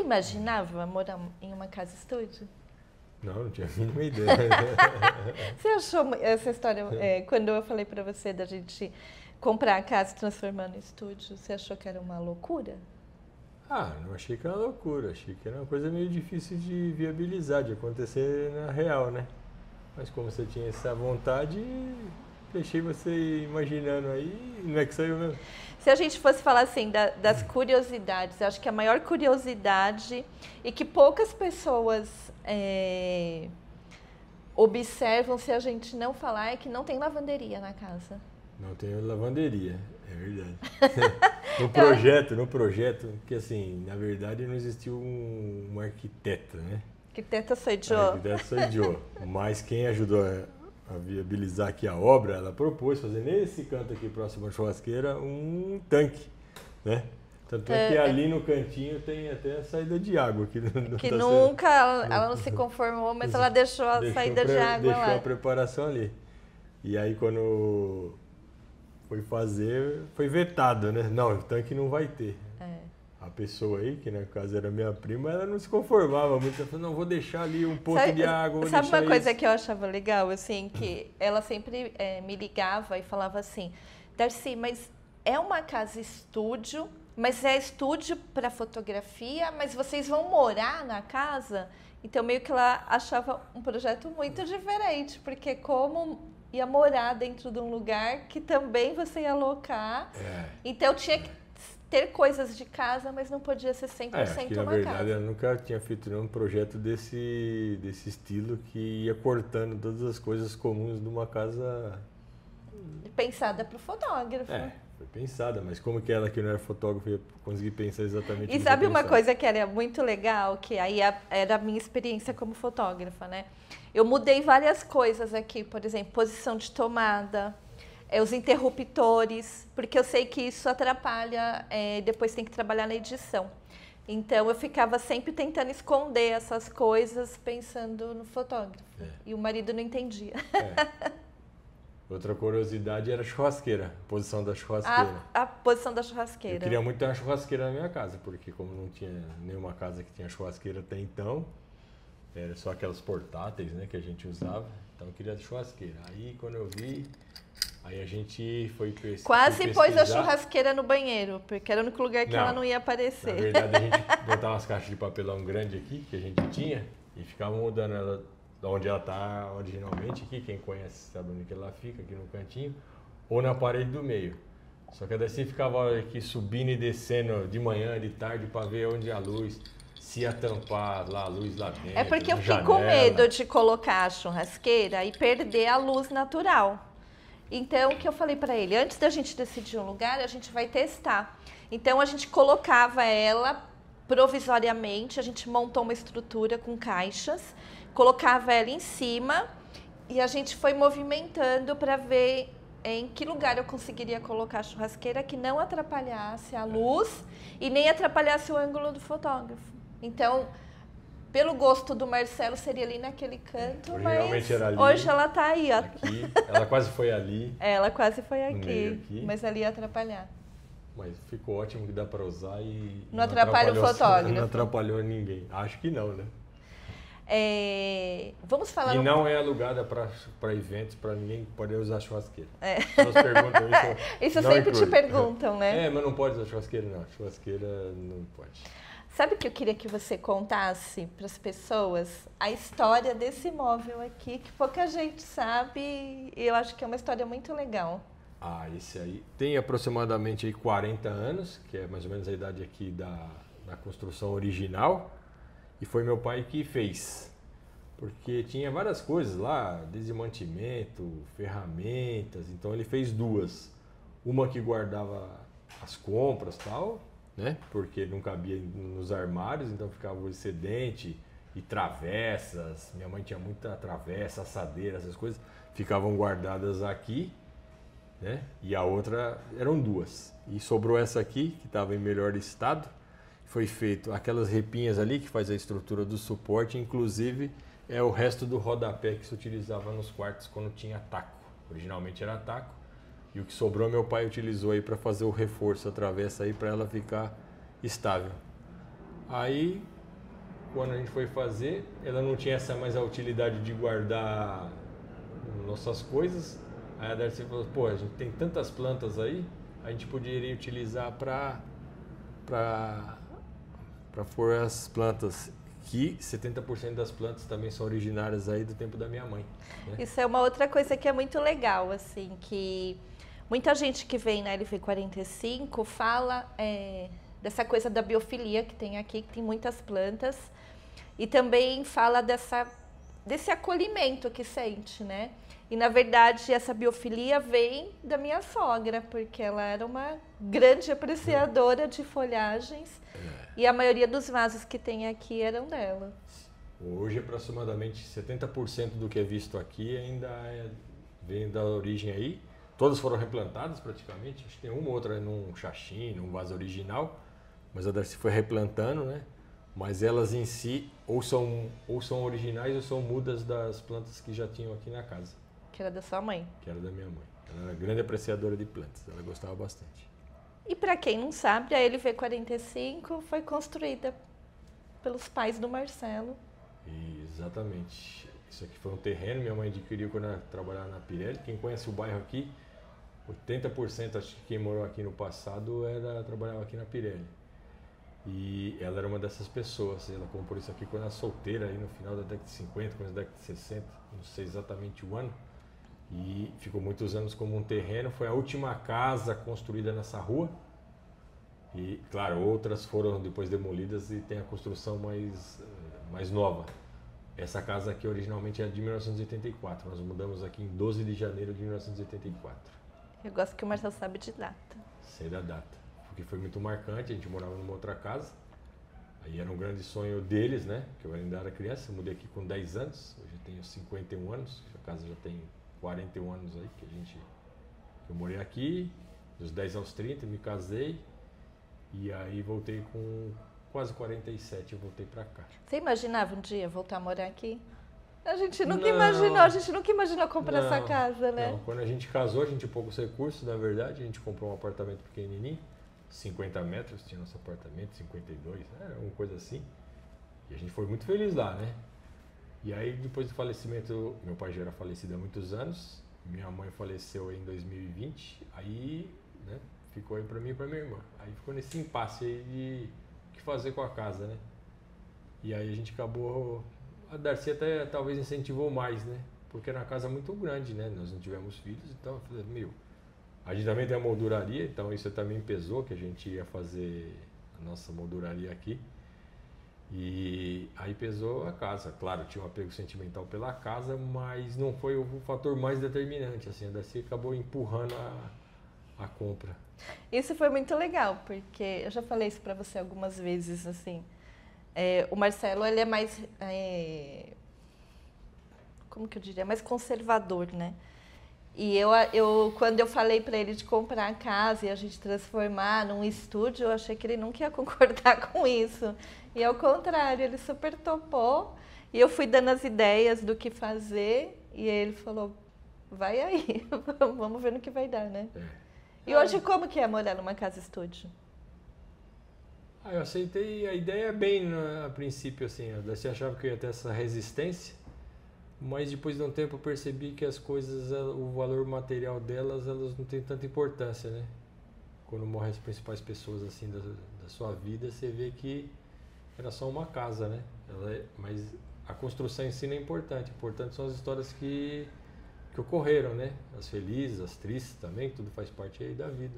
imaginava morar em uma casa estúdio? Não tinha a mínima ideia. Você achou essa história, quando eu falei para você da gente comprar a casa e transformar no estúdio, você achou que era uma loucura? Não achei que era uma loucura, achei que era uma coisa meio difícil de viabilizar, de acontecer na real, né? Mas como você tinha essa vontade, deixei você imaginando aí, não é que saiu mesmo. Se a gente fosse falar assim das curiosidades, eu acho que a maior curiosidade e que poucas pessoas observam se a gente não falar é que não tem lavanderia na casa. Não tem lavanderia, é verdade. No projeto, que assim, na verdade não existiu um arquiteto, né? Arquiteta sou eu. Arquiteto sou eu. Mas quem ajudou a viabilizar aqui a obra, ela propôs fazer nesse canto aqui próximo à churrasqueira um tanque, né? Tanto é que ali no cantinho tem até a saída de água. Que nunca, ela não se conformou, mas ela deixou a saída de água lá. Deixou a preparação ali. E aí quando foi fazer, foi vetado, né? Não, o tanque não vai ter. A pessoa aí, que no caso era minha prima, ela não se conformava muito. Ela falou, não, vou deixar ali um pouco de água. Sabe uma coisa que eu achava legal, assim, que ela sempre me ligava e falava assim, Darcy, mas é uma casa estúdio, mas é estúdio para fotografia, mas vocês vão morar na casa? Então meio que ela achava um projeto muito diferente, porque como ia morar dentro de um lugar que também você ia alocar, então tinha que ter coisas de casa, mas não podia ser 100% uma casa. Na verdade, eu nunca tinha feito nenhum projeto desse estilo que ia cortando todas as coisas comuns de uma casa... Pensada para o fotógrafo. Foi pensada, mas como que ela que não era fotógrafa ia conseguir pensar exatamente o que E sabe uma coisa que era muito legal, que aí era a minha experiência como fotógrafa, né? Eu mudei várias coisas aqui, por exemplo, posição de tomada, os interruptores, porque eu sei que isso atrapalha, depois tem que trabalhar na edição. Então eu ficava sempre tentando esconder essas coisas pensando no fotógrafo. E o marido não entendia. Outra curiosidade era a churrasqueira, a posição da churrasqueira. A posição da churrasqueira. Eu queria muito ter uma churrasqueira na minha casa, porque como não tinha nenhuma casa que tinha churrasqueira até então, era só aquelas portáteis, né, que a gente usava, então eu queria churrasqueira. Aí quando eu vi, aí a gente foi pesquisar. Quase pôs a churrasqueira no banheiro, porque era o único lugar que ela não ia aparecer. Na verdade, a gente botava umas caixas de papelão grande aqui, que a gente tinha, e ficava mudando ela de onde ela está originalmente aqui, quem conhece sabe onde que ela fica, aqui no cantinho, ou na parede do meio. Só que assim ficava aqui subindo e descendo de manhã, de tarde, para ver onde a luz, se ia tampar lá, a luz lá dentro. É porque eu fiquei com medo de colocar a churrasqueira e perder a luz natural. Então, o que eu falei para ele, antes da gente decidir um lugar, a gente vai testar. Então, a gente colocava ela provisoriamente, a gente montou uma estrutura com caixas, colocava ela em cima e a gente foi movimentando para ver em que lugar eu conseguiria colocar a churrasqueira que não atrapalhasse a luz e nem atrapalhasse o ângulo do fotógrafo. Então, pelo gosto do Marcelo, seria ali naquele canto, mas era ali, hoje ela está aí. Ó. Aqui, ela quase foi ali. Ela quase foi aqui, mas ali ia atrapalhar. Mas ficou ótimo que dá para usar e não atrapalha o fotógrafo. Não atrapalhou ninguém. Acho que não, né? Vamos falar. E não é alugada para eventos, para ninguém poder usar churrasqueira. Nos perguntam isso. Isso sempre te perguntam, né? Mas não pode usar churrasqueira, não. Churrasqueira não pode. Sabe o que eu queria que você contasse para as pessoas? A história desse imóvel aqui, que pouca gente sabe, e eu acho que é uma história muito legal. Esse aí tem aproximadamente aí 40 anos, que é mais ou menos a idade aqui da construção original. E foi meu pai que fez, porque tinha várias coisas lá, desmantimento, ferramentas, então ele fez duas. Uma que guardava as compras e tal, né? Porque não cabia nos armários, então ficava o excedente e travessas. Minha mãe tinha muita travessa, assadeira, essas coisas, ficavam guardadas aqui, né? E a outra eram duas. E sobrou essa aqui, que estava em melhor estado. Foi feito aquelas repinhas ali que faz a estrutura do suporte, inclusive é o resto do rodapé que se utilizava nos quartos quando tinha taco. Originalmente era taco e o que sobrou meu pai utilizou aí para fazer o reforço, a travessa aí para ela ficar estável. Aí quando a gente foi fazer, ela não tinha mais a utilidade de guardar nossas coisas. Aí a Darcy falou, pô, a gente tem tantas plantas aí, a gente poderia utilizar para pôr as plantas, que 70% das plantas também são originárias aí do tempo da minha mãe. Né? Isso é uma outra coisa que é muito legal, assim, que muita gente que vem na LV45 fala dessa coisa da biofilia que tem aqui, que tem muitas plantas, e também fala desse acolhimento que sente, né? E, na verdade, essa biofilia vem da minha sogra, porque ela era uma grande apreciadora de folhagens e a maioria dos vasos que tem aqui eram dela. Hoje, aproximadamente 70% do que é visto aqui ainda vem da origem aí. Todas foram replantadas praticamente, acho que tem uma ou outra num chachim, num vaso original, mas a Darcy foi replantando, né? Mas elas em si ou são originais ou são mudas das plantas que já tinham aqui na casa. Que era da sua mãe. Que era da minha mãe. Ela era grande apreciadora de plantas, ela gostava bastante. E para quem não sabe, a LV45 foi construída pelos pais do Marcelo. Exatamente. Isso aqui foi um terreno, minha mãe adquiriu quando ela trabalhava na Pirelli. Quem conhece o bairro aqui, 80% acho que quem morou aqui no passado trabalhava aqui na Pirelli. E ela era uma dessas pessoas. Ela comprou isso aqui quando era solteira, aí no final da década de 50, começo da década de 60, não sei exatamente o ano. E ficou muitos anos como um terreno. Foi a última casa construída nessa rua. E, claro, outras foram depois demolidas e tem a construção mais nova. Essa casa aqui originalmente é de 1984. Nós mudamos aqui em 12 de janeiro de 1984. Eu gosto que o Marcelo sabe de data. Sei da data. Porque foi muito marcante. A gente morava numa outra casa. Aí era um grande sonho deles, né? Que eu ainda era criança. Eu mudei aqui com 10 anos. Hoje eu tenho 51 anos. A casa já tem 41 anos aí que eu morei aqui. Dos 10 aos 30 me casei. E aí voltei com quase 47, eu voltei pra cá. Você imaginava um dia voltar a morar aqui? A gente nunca imaginou comprar essa casa, né? Não, quando a gente casou, a gente tinha poucos recursos, na verdade. A gente comprou um apartamento pequenininho, 50 metros, tinha nosso apartamento, 52, era uma coisa assim. E a gente foi muito feliz lá, né? E aí, depois do falecimento, meu pai já era falecido há muitos anos, minha mãe faleceu em 2020, aí, né, ficou aí pra mim e pra minha irmã. Aí ficou nesse impasse aí de o que fazer com a casa, né? E aí a gente acabou, a Darcy até talvez incentivou mais, né? Porque era uma casa muito grande, né? Nós não tivemos filhos, então eu falei, a gente também tem a molduraria, então isso também pesou, que a gente ia fazer a nossa molduraria aqui. E aí pesou a casa. Claro, tinha um apego sentimental pela casa, mas não foi o fator mais determinante. Assim, a Darcy acabou empurrando a compra. Isso foi muito legal, porque eu já falei isso pra você algumas vezes, assim. O Marcelo, ele é mais, como que eu diria, mais conservador, né? E quando eu falei pra ele de comprar a casa e a gente transformar num estúdio, eu achei que ele nunca ia concordar com isso. E ao contrário, ele super topou. E eu fui dando as ideias do que fazer e ele falou, vai aí, vamos ver no que vai dar, né? E hoje como que é morar numa casa estúdio? Eu aceitei a ideia bem a princípio, assim. Você achava que eu ia ter essa resistência, mas depois de um tempo eu percebi que as coisas, o valor material delas, elas não têm tanta importância, né? Quando morrem as principais pessoas assim da sua vida, você vê que era só uma casa, né? Mas a construção em si não é importante. Importante são as histórias que ocorreram, né? As felizes, as tristes também, tudo faz parte aí da vida.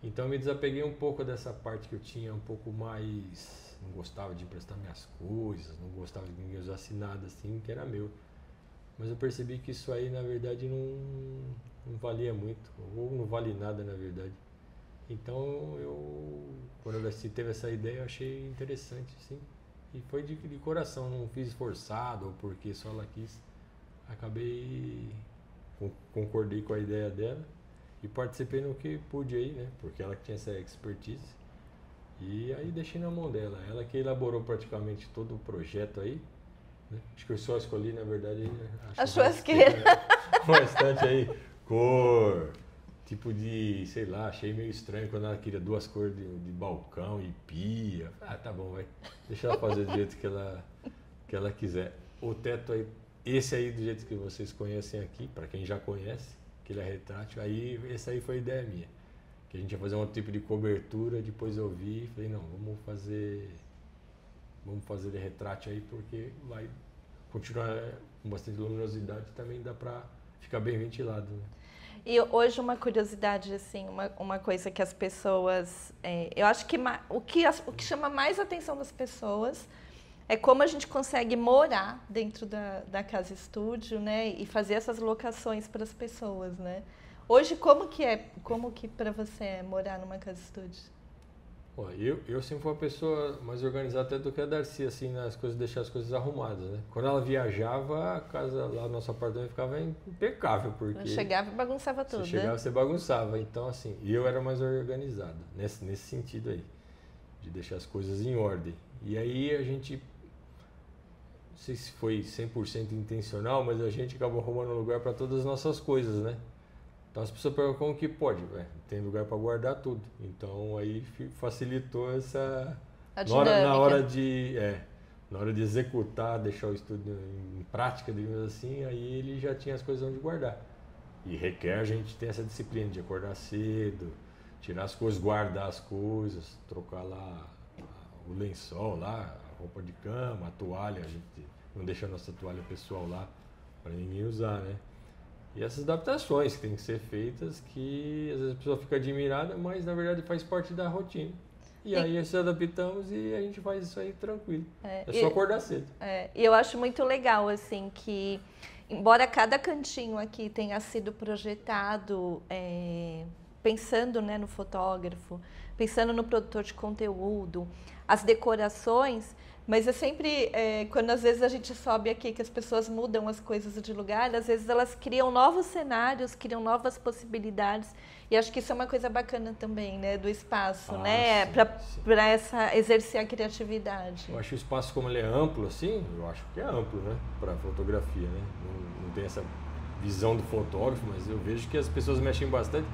Então eu me desapeguei um pouco dessa parte que eu tinha um pouco mais... Não gostava de emprestar minhas coisas, não gostava de ninguém usasse nada assim, que era meu. Mas eu percebi que isso aí, na verdade, não valia muito, ou não vale nada, na verdade. Então quando eu teve essa ideia, eu achei interessante, assim. E foi de coração, não fiz forçado ou porque só ela quis. Acabei, concordei com a ideia dela e participei no que pude aí, né? Porque ela tinha essa expertise. E aí deixei na mão dela. Ela que elaborou praticamente todo o projeto aí. Né? Acho que eu só escolhi, na verdade, a churrasqueira. O restante aí, cor, tipo de, sei lá, achei meio estranho quando ela queria duas cores de balcão e pia. Tá bom, vai. Deixa ela fazer do jeito que ela quiser. O teto aí, esse aí do jeito que vocês conhecem aqui, para quem já conhece, que ele é retrátil, aí essa aí foi a ideia minha. Que a gente ia fazer um tipo de cobertura, depois eu vi e falei, não, vamos fazer de retrátil aí, porque vai continuar com bastante luminosidade e também dá para ficar bem ventilado, né? E hoje uma curiosidade, assim, uma coisa que as pessoas... eu acho que o que chama mais a atenção das pessoas é como a gente consegue morar dentro da casa estúdio, né? E fazer essas locações para as pessoas, né? Hoje, como que para você é morar numa casa estúdio? Bom, eu sempre fui uma pessoa mais organizada até do que a Darcy, assim, nas coisas, deixar as coisas arrumadas, né? Quando ela viajava, a casa lá, nosso apartamento ficava impecável, porque... Eu chegava e bagunçava tudo, Você chegava, você bagunçava. Então, assim, eu era mais organizado, nesse sentido aí, de deixar as coisas em ordem. E aí a gente, não sei se foi 100% intencional, mas a gente acabou arrumando lugar para todas as nossas coisas, né? Então as pessoas perguntam como que pode, tem lugar para guardar tudo. Então aí facilitou essa... Na hora de executar, deixar o estúdio em prática, digamos assim, aí ele já tinha as coisas onde guardar. E requer a gente ter essa disciplina de acordar cedo, tirar as coisas, guardar as coisas, trocar lá o lençol lá, a roupa de cama, a toalha, a gente não deixa a nossa toalha pessoal lá para ninguém usar, né? E essas adaptações que têm que ser feitas, que às vezes a pessoa fica admirada, mas na verdade faz parte da rotina. E aí nos adaptamos e a gente faz isso aí tranquilo. É só acordar cedo. E eu acho muito legal, assim, que embora cada cantinho aqui tenha sido projetado pensando, né, no fotógrafo, pensando no produtor de conteúdo, as decorações, mas é sempre, quando às vezes a gente sobe aqui, que as pessoas mudam as coisas de lugar, às vezes elas criam novos cenários, criam novas possibilidades, e acho que isso é uma coisa bacana também, né, do espaço, né, para exercer a criatividade. Eu acho que o espaço, como ele é amplo, assim, eu acho que é amplo, né, para fotografia, né, não tem essa visão do fotógrafo, mas eu vejo que as pessoas mexem bastante.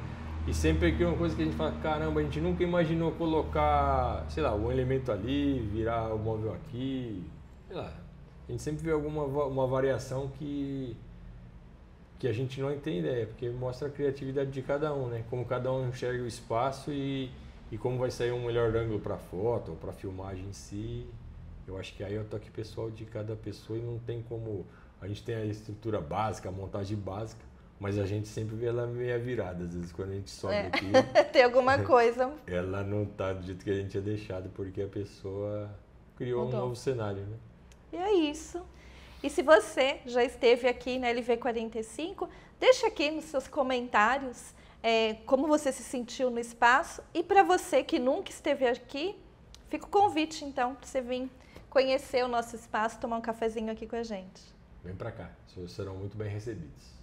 E sempre que é uma coisa que a gente fala, caramba, a gente nunca imaginou colocar, sei lá, um elemento ali, virar o móvel aqui, sei lá. A gente sempre vê uma variação que a gente não tem ideia, porque mostra a criatividade de cada um, né? Como cada um enxerga o espaço e como vai sair um melhor ângulo para foto ou para filmagem em si. Eu acho que aí é o toque pessoal de cada pessoa e não tem como... A gente tem a estrutura básica, a montagem básica, mas a gente sempre vê ela meio virada, às vezes quando a gente sobe aqui. Tem alguma coisa. Ela não tá do jeito que a gente tinha deixado, porque a pessoa criou um novo cenário, né? E é isso. E se você já esteve aqui na LV45, deixa aqui nos seus comentários como você se sentiu no espaço. E para você que nunca esteve aqui, fica o convite então para você vir conhecer o nosso espaço, tomar um cafezinho aqui com a gente. Vem para cá, vocês serão muito bem recebidos.